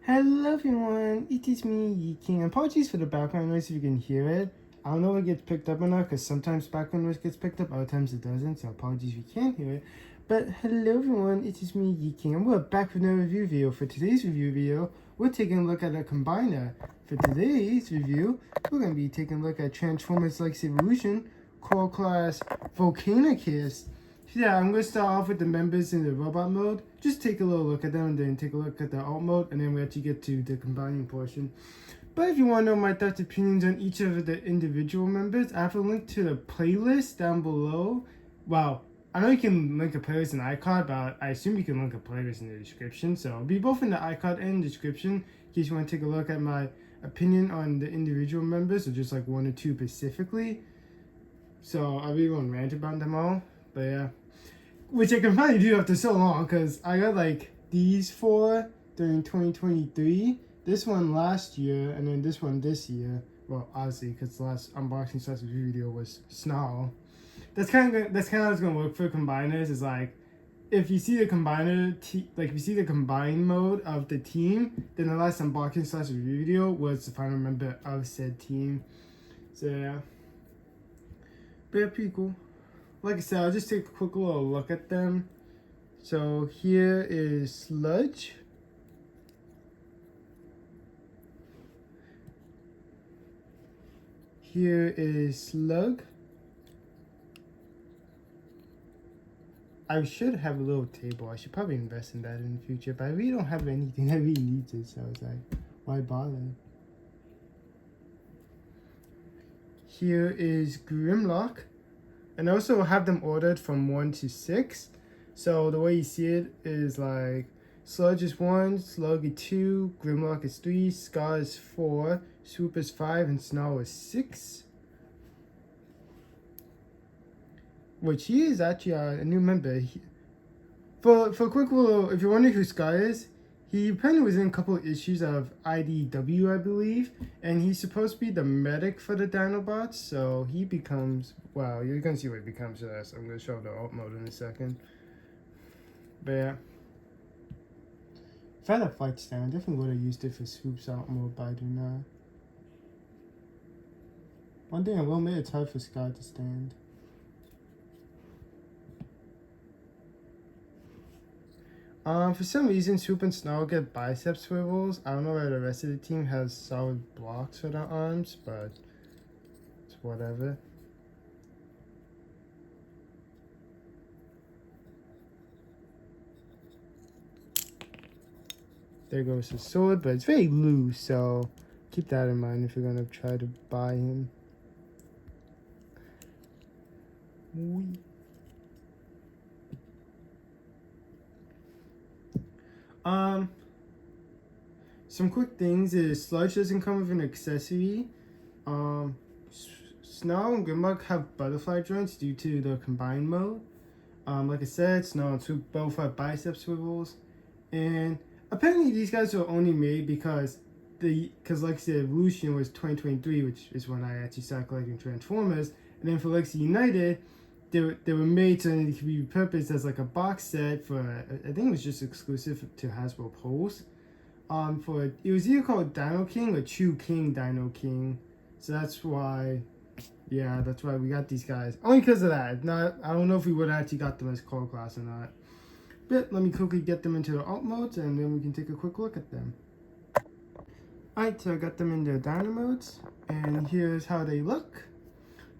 Hello everyone, it is me, Yi King. Apologies for the background noise if you can hear it. I don't know if it gets picked up or not because sometimes background noise gets picked up, other times it doesn't, so apologies if you can't hear it. But hello everyone, it is me, Yi King, and we're back with another review video. For today's review video, we're taking a look at a combiner. For today's review, we're going to be taking a look at Transformers Legacy Evolution, Core Class Volcanicus. Yeah, I'm going to start off with the members in the robot mode. Just take a little look at them and then take a look at the alt mode, and then we actually get to the combining portion. But if you want to know my thoughts and opinions on each of the individual members, I have a link to the playlist down below. Well, I know you can link a playlist in iCard, but I assume you can link a playlist in the description. So it'll be both in the iCard and description in case you want to take a look at my opinion on the individual members, or just like one or two specifically. So I really won't rant about them all, but yeah. Which I can finally do after so long, because I got like these four during 2023, this one last year, and then this one this year. Well, obviously, because the last unboxing / review video was Snarl. That's kind of how it's gonna work for combiners. Is like, if you see the combiner, like if you see the combine mode of the team, then the last unboxing / review video was the final member of said team. So yeah, but yeah, pretty cool. Like I said, I'll just take a quick little look at them. So here is Sludge. Here is Slug. I should have a little table. I should probably invest in that in the future, but I really don't have anything that really needs it, so I was like, why bother? Here is Grimlock. And I also have them ordered from 1 to 6. So the way you see it is like Sludge is 1, Slug is 2, Grimlock is 3, Scar is 4, Swoop is 5, and Snarl is 6. Which he is actually a new member. For a quick little, if you're wondering who Scar is, he apparently was in a couple of issues of IDW, I believe, and he's supposed to be the medic for the Dinobots, so he becomes, wow, you're going to see what he becomes to us. I'm going to show the alt mode in a second. But yeah. If I had a fight stand, I definitely would have used it for Swoop's alt mode, but I do not. One thing I will make, it's hard for Scar to stand. For some reason, Swoop and Snarl get bicep swivels. I don't know why the rest of the team has solid blocks for their arms, but it's whatever. There goes the sword, but it's very loose, so keep that in mind if you're gonna try to buy him. Whee. Some quick things is Sludge doesn't come with an accessory. Snarl and Grimlock have butterfly joints due to the combined mode. Like I said, Snarl and Swoop both have bicep swivels, and apparently these guys were only made because Legacy Evolution was 2023, which is when I actually started collecting Transformers, and then for Legacy United, they were made so they could be repurposed as like a box set for, I think it was just exclusive to Hasbro Pulse. It was either called Dino King or True King Dino King, so that's why, yeah, that's why we got these guys. Only because of that. I don't know if we would have actually got them as core class or not. But let me quickly get them into the alt modes, and then we can take a quick look at them. Alright, so I got them in their Dino modes, and here's how they look.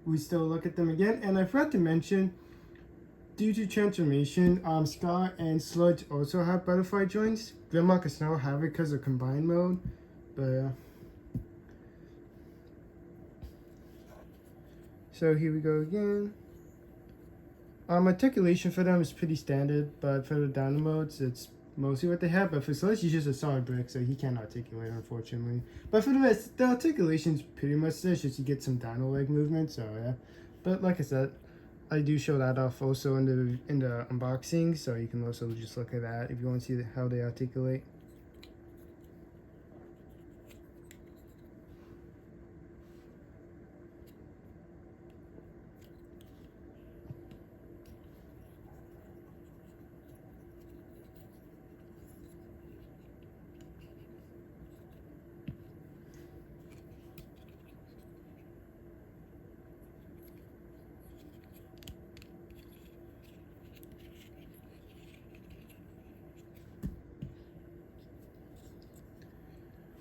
We still look at them again, and I forgot to mention, due to transformation, Scar and Sludge also have butterfly joints. Grimlock and Snarl have it because of combined mode, but so here we go again. Articulation for them is pretty standard, but for the Dino modes, it's mostly what they have. But for Sludge, he's just a solid brick, so he can't articulate, unfortunately. But for the rest, the articulation's pretty much there, just to get some Dino leg movement, so yeah. But like I said, I do show that off also in the unboxing, so you can also just look at that if you want to see how they articulate.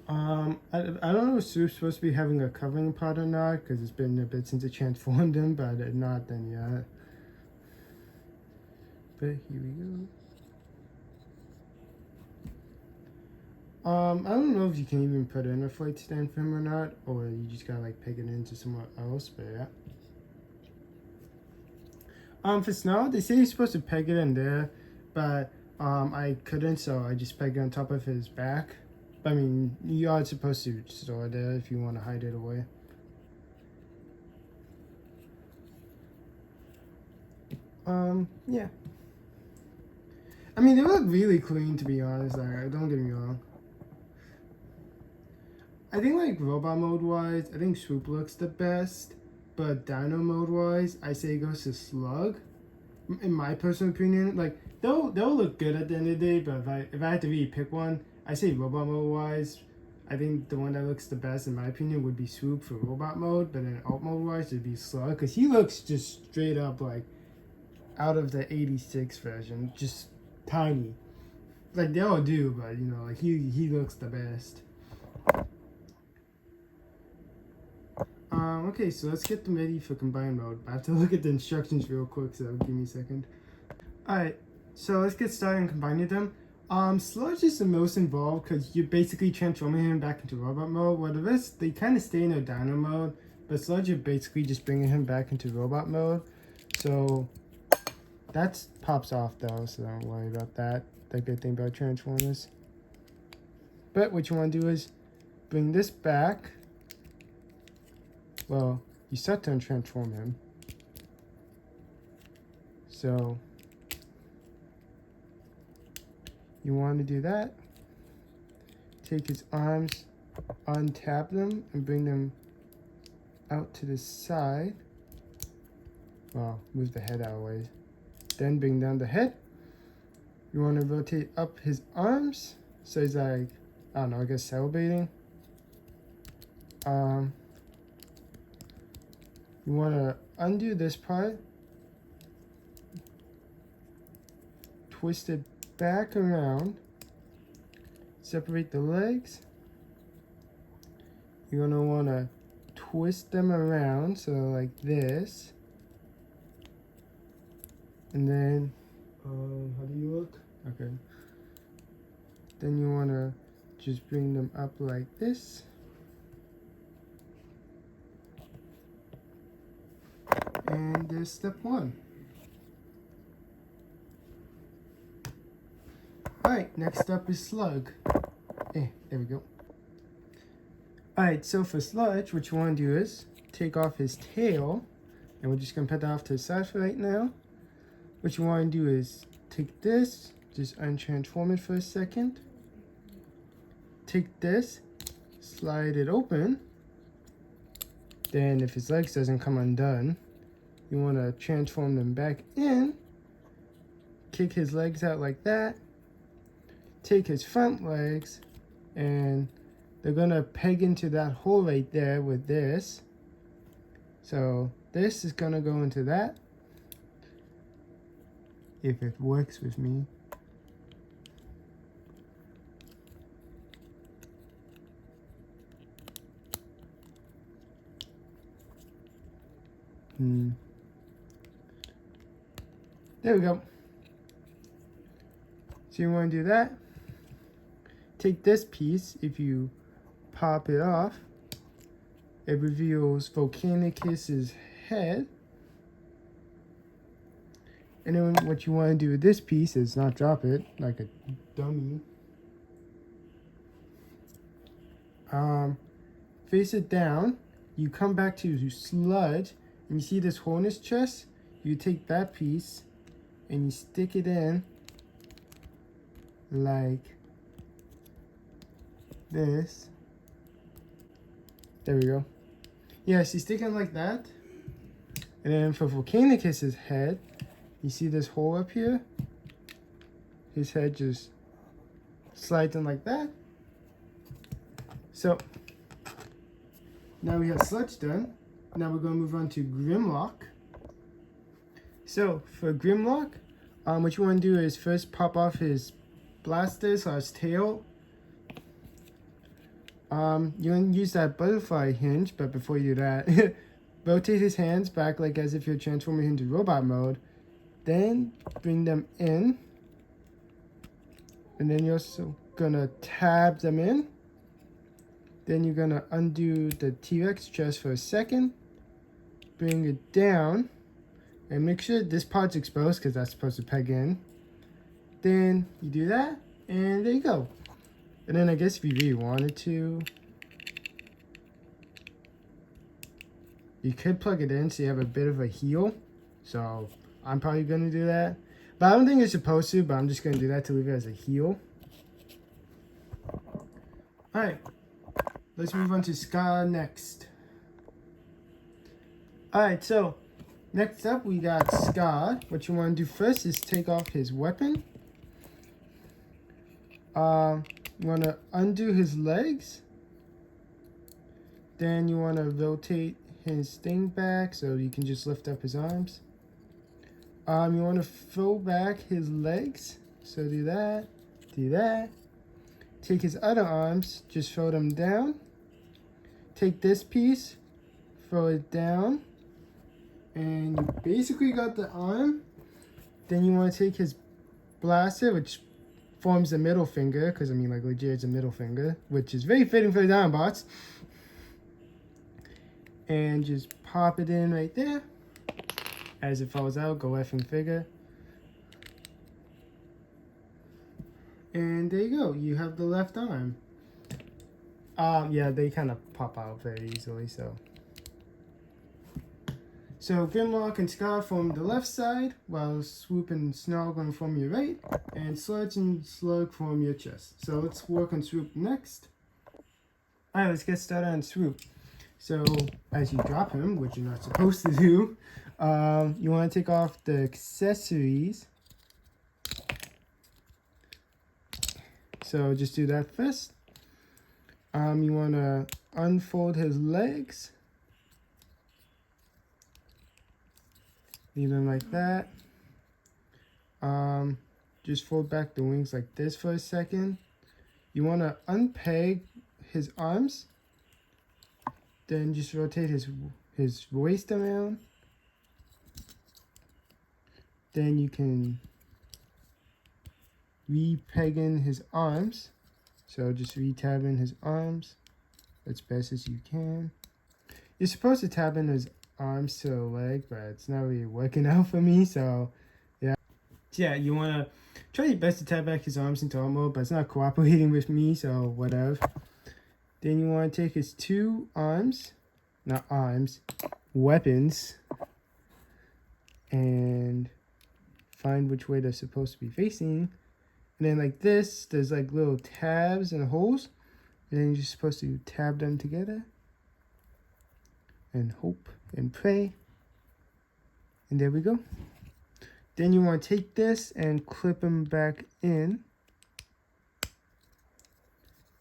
I don't know if Soup's supposed to be having a covering part or not, because it's been a bit since it transformed him, but not then yet. But here we go. I don't know if you can even put in a flight stand for him or not, or you just gotta like peg it into somewhere else, but yeah. For Snow, they say you're supposed to peg it in there, but I couldn't, so I just pegged it on top of his back. I mean, you are supposed to store it there if you want to hide it away. Yeah. I mean, they look really clean, to be honest. Like, don't get me wrong. I think, like, robot mode-wise, I think Swoop looks the best. But Dino mode-wise, I say it goes to Slug. In my personal opinion, like, they'll look good at the end of the day, but if I had to really pick one, I say robot mode-wise, I think the one that looks the best, in my opinion, would be Swoop for robot mode. But then alt mode-wise, it'd be Slug. Because he looks just straight up, like, out of the 86 version. Just tiny. Like, they all do, but, you know, like, he looks the best. Okay, so let's get them ready for combined mode. I have to look at the instructions real quick, so give me a second. Alright, so let's get started and combining them. Sludge is the most involved because you're basically transforming him back into robot mode, while the rest, they kind of stay in their dino mode, but Sludge, you're basically just bringing him back into robot mode. So, that pops off though, so don't worry about that. The good thing about Transformers. But what you want to do is bring this back. Well, you start to transform him. So, you want to do that. Take his arms, untap them, and bring them out to the side. Well, move the head out of the way. Then bring down the head. You want to rotate up his arms. So he's like, I don't know, I guess celebrating. You want to undo this part, twist it back around, separate the legs. You're going to want to twist them around, so like this. And then, how do you look? Okay. Then you want to just bring them up like this. And there's step one. Alright, next up is Slug. There we go. Alright, so for Sludge, what you want to do is take off his tail. And we're just going to put that off to the side for right now. What you want to do is take this, just untransform it for a second. Take this, slide it open. Then if his legs doesn't come undone, you want to transform them back in, kick his legs out like that, take his front legs, and they're going to peg into that hole right there with this. So this is going to go into that, if it works with me. There we go. So you want to do that. Take this piece, if you pop it off, it reveals Volcanicus' head. And then what you want to do with this piece is not drop it like a dummy. Face it down. You come back to Sludge, and you see this hole in his chest. You take that piece and you stick it in like this. There we go. Yeah, so you stick it like that. And then for Volcanicus' head, you see this hole up here? His head just slides in like that. So, now we have Sludge done. Now we're going to move on to Grimlock. So, for Grimlock, what you want to do is first pop off his blaster / tail. You're gonna use that butterfly hinge, but before you do that, rotate his hands back like as if you're transforming into robot mode. Then bring them in, and then you're also gonna tab them in. Then you're gonna undo the T-Rex just for a second, bring it down, and make sure this part's exposed because that's supposed to peg in. Then you do that, and there you go. And then I guess if you really wanted to, you could plug it in so you have a bit of a heel. So I'm probably gonna do that. But I don't think you're supposed to, but I'm just gonna do that to leave it as a heel. Alright, let's move on to Ska next. Alright, so next up we got Ska. What you wanna do first is take off his weapon. You want to undo his legs. Then you want to rotate his thing back so you can just lift up his arms. You want to throw back his legs. So do that, do that. Take his other arms, just throw them down. Take this piece, throw it down. And you basically got the arm. Then you want to take his blaster, which forms the middle finger, because I mean, like, legit, it's a middle finger, which is very fitting for the Dinobots. And just pop it in right there. As it falls out, go effing figure. And there you go, you have the left arm. Yeah, they kind of pop out very easily, so. So Grimlock and Ska form the left side, while Swoop and Snarl going to form your right, and Sludge and Slug form your chest. So let's work on Swoop next. Alright, let's get started on Swoop. So as you drop him, which you're not supposed to do, you want to take off the accessories. So just do that first. You want to unfold his legs. Leave them like that. Just fold back the wings like this for a second. You want to unpeg his arms. Then just rotate his waist around. Then you can re-peg in his arms. So just re-tab in his arms as best as you can. You're supposed to tab in his arms to the leg, but it's not really working out for me, so yeah, you want to try your best to tab back his arms into arm mode, but it's not cooperating with me, so whatever. Then you want to take his two arms, not arms, weapons, and find which way they're supposed to be facing. And then like this, there's like little tabs and holes, and then you're just supposed to tab them together and hope and pray. And there we go. Then you want to take this and clip them back in.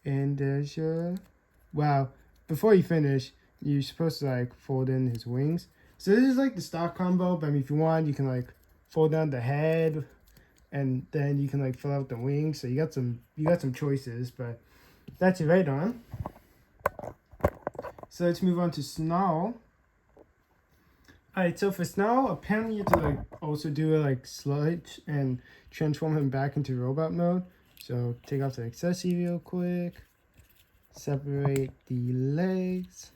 And there's your... Wow. Before you finish, you're supposed to like fold in his wings. So this is like the stock combo, but I mean, if you want, you can like fold down the head and then you can like fill out the wings. So you got some choices, but that's your right arm. So let's move on to Snarl. Alright, so for Snarl, apparently you have to like also do a like Sludge and transform him back into robot mode. So take off the accessory real quick. Separate the legs.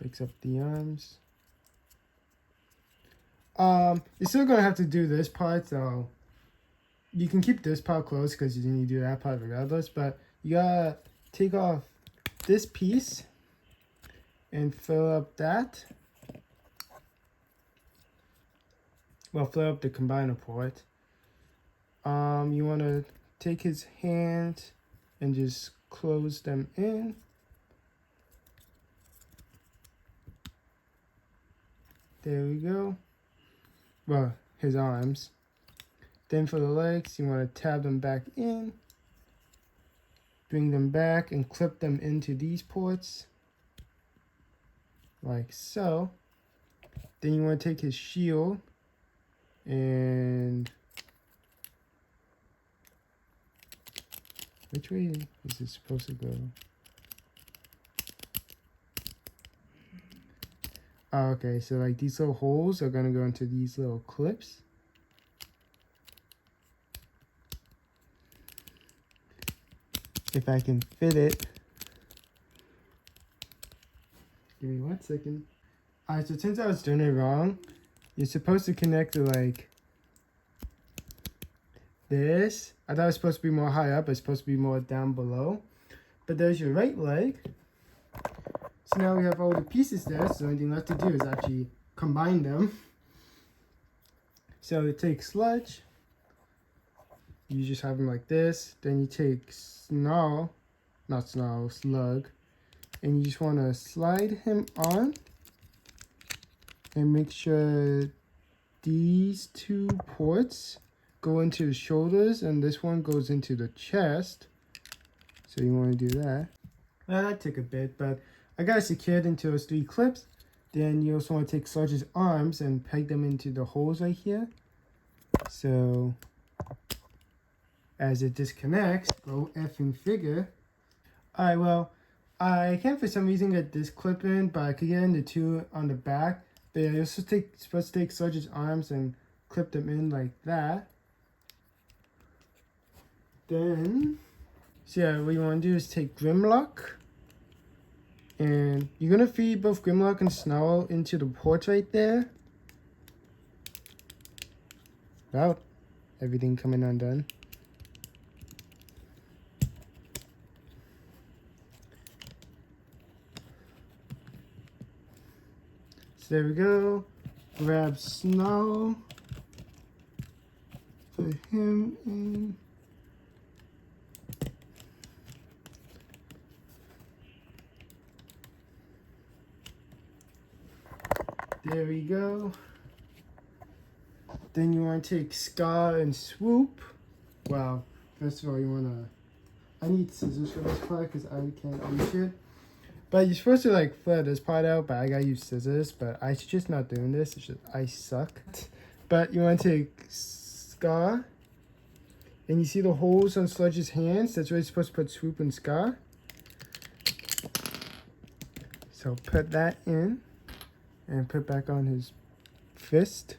Fix up the arms. You're still gonna have to do this part, so you can keep this part closed because you need to do that part regardless, but you gotta take off this piece and fill up that. Well, fill up the combiner port. You wanna take his hand and just close them in. There we go. Well, his arms. Then for the legs, you want to tab them back in. Bring them back and clip them into these ports. like so. Then you want to take his shield and which way is it supposed to go? Oh, okay, so like these little holes are gonna go into these little clips. If I can fit it. Give me 1 second. Alright, so since I was doing it wrong, you're supposed to connect to like this. I thought it was supposed to be more high up, it's supposed to be more down below. But there's your right leg. So now we have all the pieces there, so the only thing left to do is actually combine them. So you take sludge, you just have them like this, then you take slug, and you just want to slide him on and make sure these 2 ports go into the shoulders and this one goes into the chest. So you want to do that. Well, that took a bit, but I got it secured into those 3 clips. Then you also want to take Sludge's arms and peg them into the holes right here. So as it disconnects, go effing figure. Alright, well, I can't for some reason get this clip in, but I could get in the 2 on the back. But you're supposed to take Sludge's arms and clip them in like that. Then, so yeah, what you want to do is take Grimlock. And you're going to feed both Grimlock and Snarl into the ports right there. Without everything coming undone. So there we go. Grab Snarl. Put him in. There we go. Then you want to take Scar and Swoop. Wow. First of all, you want to... I need scissors for this part because I can't reach it. But you're supposed to like flare this part out, but I gotta use scissors. But I should just not doing this. It's just I suck. But you want to take Scar. And you see the holes on Sludge's hands? That's where you're supposed to put Swoop and Scar. So put that in. And put back on his fist.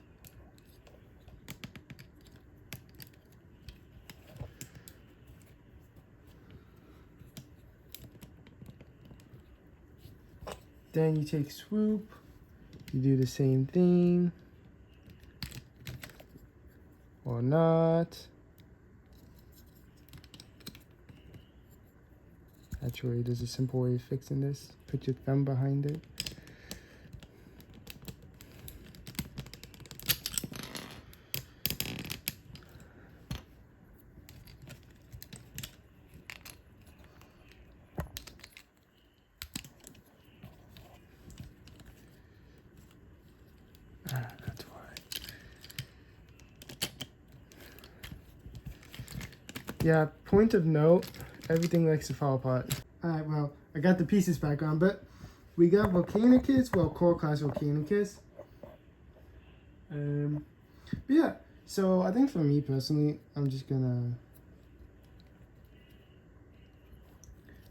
Then you take Swoop. You do the same thing. Or not. Actually, there's a simple way of fixing this. Put your thumb behind it. That's why. Yeah, point of note, everything likes to fall apart. Alright, well, I got the pieces back on, but we got Volcanicus, well, core class Volcanicus. But yeah, so I think for me personally, I'm just gonna...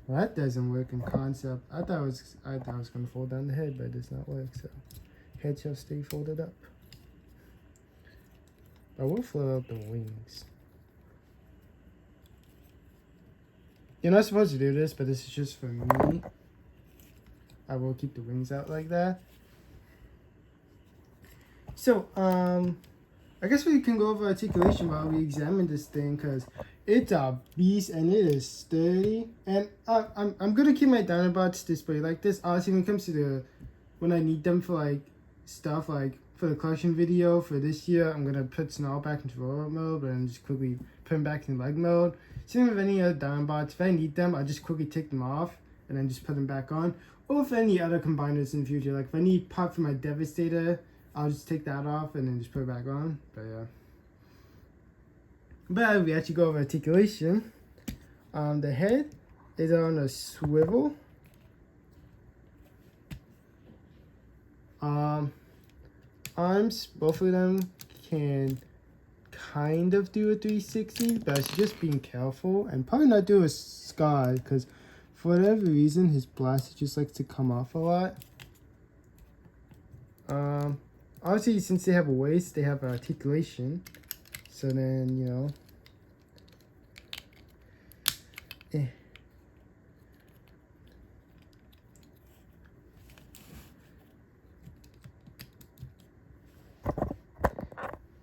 Well, that doesn't work in concept. I thought it was gonna fold down the head, but it does not work, so head shall stay folded up. I will float out the wings. You're not supposed to do this, but this is just for me. I will keep the wings out like that. So, I guess we can go over articulation while we examine this thing, because it's a beast and it is sturdy. And I'm gonna keep my Dinobots displayed like this. Honestly, when it comes to the, when I need them for like stuff like for the collection video for this year, I'm gonna put Snarl back into robot mode, but then just quickly put him back in leg mode. Same with any other Dinobots. If I need them, I'll just quickly take them off and then just put them back on. Or if any other combiners in the future, like if I need part for my Devastator, I'll just take that off and then just put it back on. But yeah. But we actually go over articulation. The head is on a swivel. Arms, both of them can kind of do a 360, but it's just being careful and probably not do a Sky because for whatever reason his blaster just likes to come off a lot. Obviously since they have a waist, they have articulation, so then you know.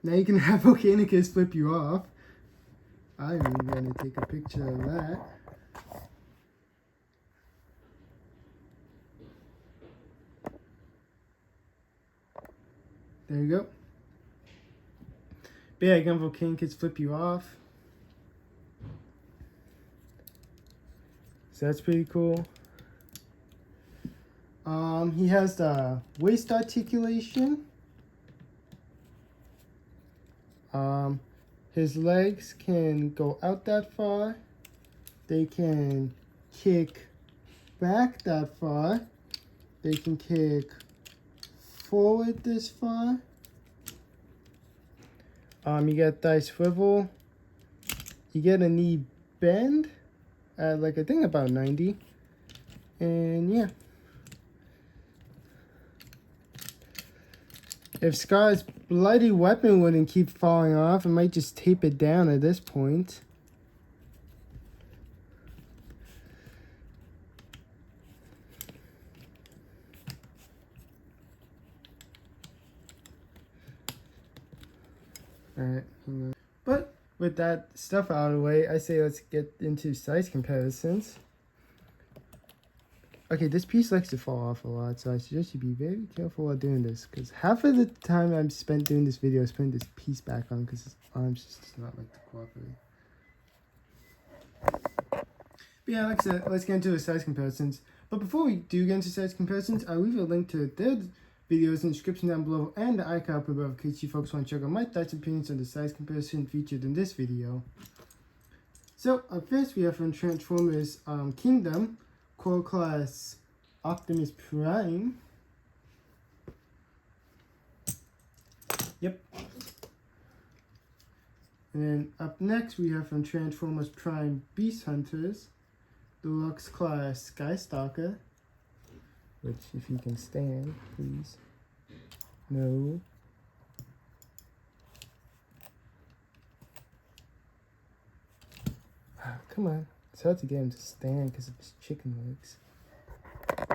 Now you can have Volcanicus flip you off. I'm gonna take a picture of that. There you go. But yeah, again, Volcanicus flip you off. So that's pretty cool. He has the waist articulation. His legs can go out that far. They can kick back that far. They can kick forward this far. You get thigh swivel. You get a knee bend at like I think about 90. And yeah. If Scar's bloody weapon wouldn't keep falling off, I might just tape it down at this point. Alright, but with that stuff out of the way, I say let's get into size comparisons. Okay, this piece likes to fall off a lot, so I suggest you be very careful while doing this, because half of the time I'm spent doing this video is putting this piece back on, because his arms just does not like to cooperate. But yeah, like I said, let's get into the size comparisons. But before we do get into size comparisons, I'll leave a link to their videos in the description down below and the icon up above in case you folks want to check out my thoughts and opinions on the size comparison featured in this video. So, up first we have from Transformers Kingdom, Core Class Optimus Prime. Yep. And then up next we have from Transformers Prime Beast Hunters, Deluxe Class Sky Stalker. Which, if you can stand, please. No. Come on. It's hard to get him to stand because of his chicken legs.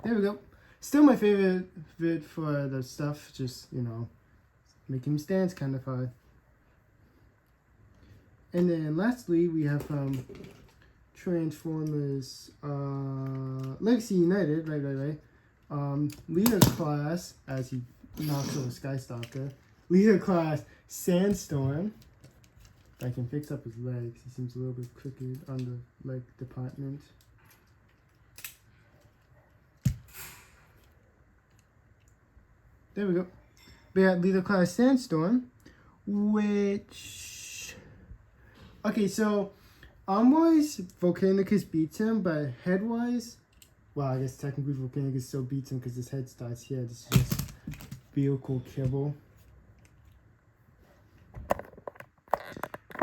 There we go. Still my favorite vid for the stuff. Just, you know, making him stand is kind of hard. And then lastly, we have Transformers Legacy United. Right. Leader Class, as he knocks over Skystalker. Leader Class Sandstorm. I can fix up his legs. He seems a little bit crooked on the leg department. There we go. We got Leader Class Sandstorm, which... Okay, so arm-wise, Volcanicus beats him, but head-wise... Well, I guess technically Volcanicus still beats him because his head starts here. This is just vehicle kibble.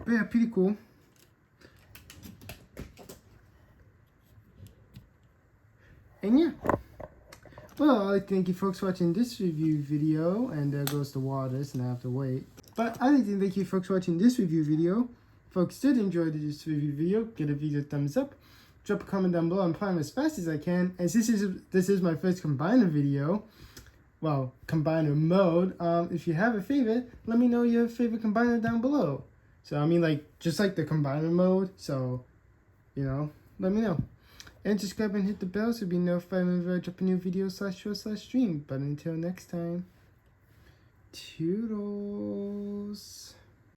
But yeah, pretty cool. And yeah. Well, I'd like to thank you folks for watching this review video. And there goes the waters and I have to wait. But I'd like to thank you folks for watching this review video. If folks did enjoy this review video, give the video a thumbs up. Drop a comment down below and prime as fast as I can. As this is my first combiner video. Well, combiner mode. If you have a favorite, let me know your favorite combiner down below. So, I mean, like, just like the combiner mode. So, you know, let me know. And subscribe and hit the bell so you'll be notified whenever I drop a new video /short/stream. But until next time, toodles.